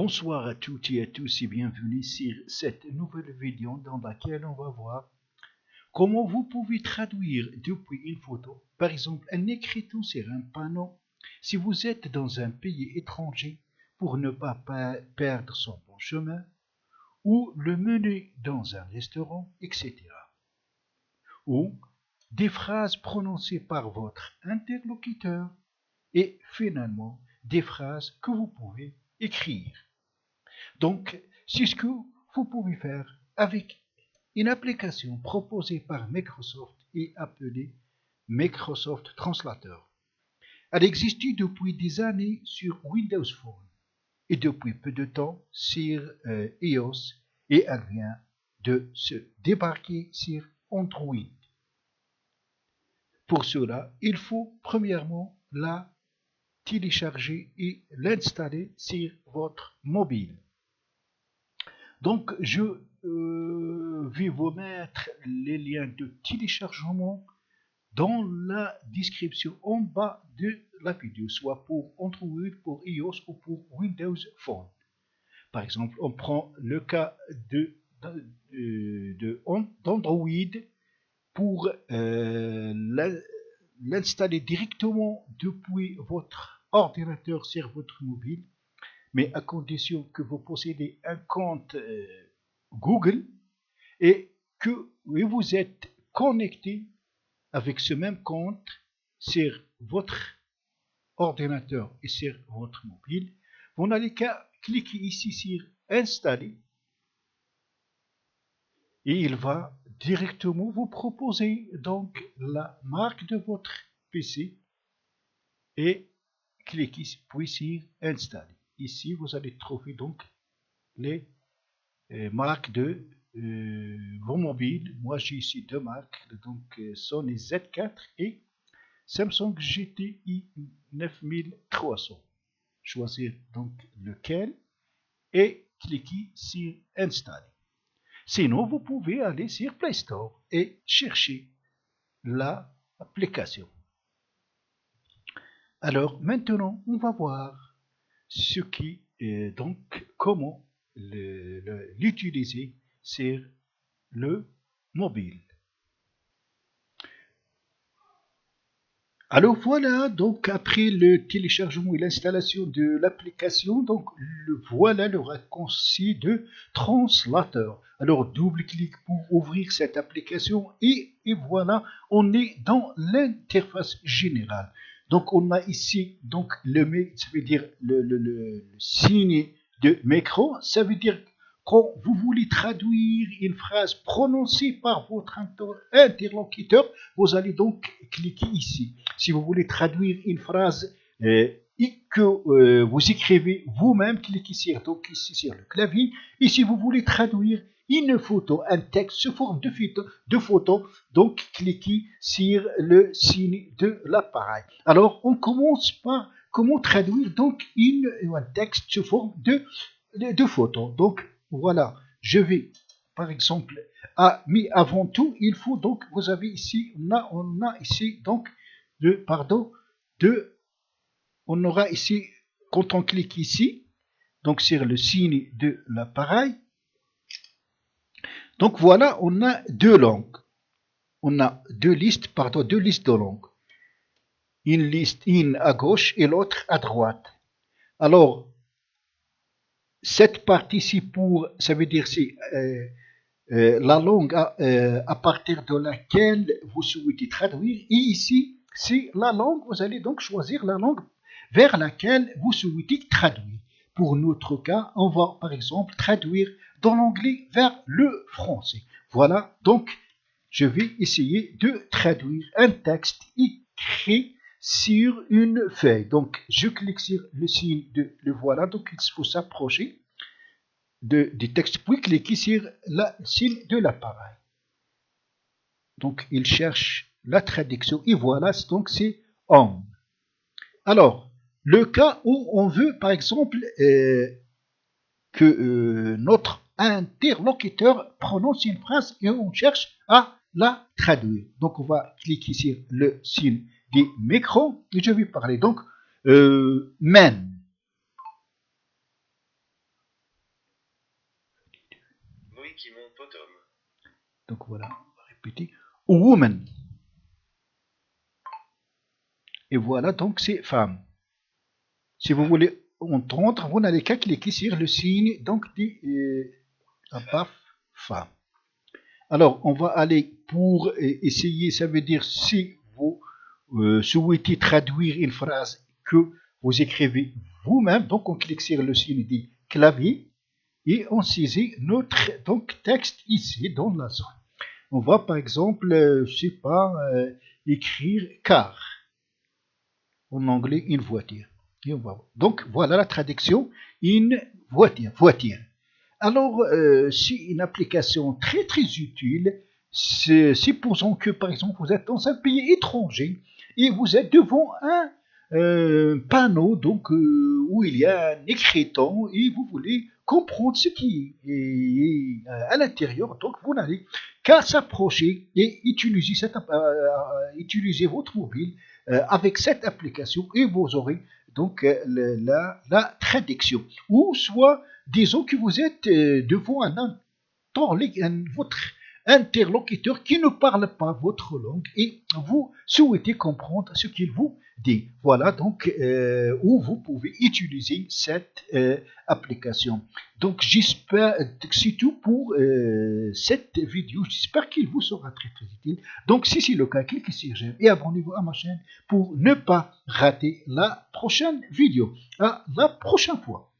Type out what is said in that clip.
Bonsoir à toutes et à tous et bienvenue sur cette nouvelle vidéo dans laquelle on va voir comment vous pouvez traduire depuis une photo, par exemple un écriteau sur un panneau, si vous êtes dans un pays étranger pour ne pas perdre son bon chemin, ou le menu dans un restaurant, etc. Ou des phrases prononcées par votre interlocuteur et finalement des phrases que vous pouvez écrire. Donc, c'est ce que vous pouvez faire avec une application proposée par Microsoft et appelée Microsoft Translator. Elle existe depuis des années sur Windows Phone et depuis peu de temps sur iOS et elle vient de se débarquer sur Android. Pour cela, il faut premièrement la télécharger et l'installer sur votre mobile. Donc, je vais vous mettre les liens de téléchargement dans la description en bas de la vidéo, soit pour Android, pour iOS ou pour Windows Phone. Par exemple, on prend le cas d'Android pour l'installer directement depuis votre ordinateur sur votre mobile, mais à condition que vous possédez un compte Google et que vous êtes connecté avec ce même compte sur votre ordinateur et sur votre mobile. Vous n'allez qu'à cliquer ici sur Installer et il va directement vous proposer donc la marque de votre PC et cliquez puis sur Installer. Ici, vous allez trouver donc les marques de vos mobiles. Moi, j'ai ici deux marques, donc Sony Z4 et Samsung GTI 9300. Choisir donc lequel et cliquez sur Installer. Sinon, vous pouvez aller sur Play Store et chercher l'application. Alors, maintenant, on va voir ce qui est donc comment l'utiliser sur le mobile. Alors voilà, donc après le téléchargement et l'installation de l'application, donc voilà le raccourci de Translator. Alors double-clic pour ouvrir cette application et voilà, on est dans l'interface générale. Donc on a ici donc ça veut dire le signe de micro, ça veut dire quand vous voulez traduire une phrase prononcée par votre interlocuteur, vous allez donc cliquer ici. Si vous voulez traduire une phrase et que vous écrivez vous-même, cliquez ici sur le clavier. Et si vous voulez traduire une photo, un texte sous forme de photo, donc cliquez sur le signe de l'appareil. Alors, on commence par comment traduire donc un texte sous forme de photo. Donc, voilà, je vais, par exemple, mais avant tout, il faut donc, vous avez ici, on a ici donc, on aura ici, quand on clique ici, donc sur le signe de l'appareil, donc voilà, on a deux langues, on a deux listes de langues, une à gauche et l'autre à droite. Alors, cette partie-ci ça veut dire c'est la langue à partir de laquelle vous souhaitez traduire. Et ici, c'est la langue, vous allez donc choisir la langue vers laquelle vous souhaitez traduire. Pour notre cas, on va par exemple traduire dans l'anglais vers le français. Voilà, donc je vais essayer de traduire un texte écrit sur une feuille. Donc je clique sur le signe de le voilà, donc il faut s'approcher du texte, puis cliquez sur le signe de l'appareil. Donc il cherche la traduction et voilà, donc c'est on. Alors, le cas où on veut par exemple que notre interlocuteur prononce une phrase et on cherche à la traduire. Donc on va cliquer sur le signe des micros et je vais parler donc men. Donc voilà, on va répéter. Woman. Et voilà, donc c'est femme. Si vous voulez entendre, vous n'allez qu'à cliquer sur le signe donc paf, femme. Alors, on va aller pour essayer, ça veut dire si vous souhaitez traduire une phrase que vous écrivez vous-même, donc on clique sur le signe du clavier et on saisit notre donc, texte ici dans la zone. On va par exemple, je sais pas, écrire car, en anglais une voiture. Et on va... Donc voilà la traduction, une voiture, voiture. Alors, c'est une application très très utile. Supposons que par exemple vous êtes dans un pays étranger et vous êtes devant un panneau donc où il y a un écriteau et vous voulez comprendre ce qui est à l'intérieur. Donc vous n'allez qu'à s'approcher et utiliser votre mobile avec cette application et vous aurez donc la traduction. Ou soit disons que vous êtes devant votre interlocuteur qui ne parle pas votre langue et vous souhaitez comprendre ce qu'il vous dit. Voilà donc où vous pouvez utiliser cette application. Donc j'espère, c'est tout pour cette vidéo. J'espère qu'il vous sera très très utile. Donc si c'est le cas, cliquez sur j'aime et abonnez-vous à ma chaîne pour ne pas rater la prochaine vidéo. À la prochaine fois.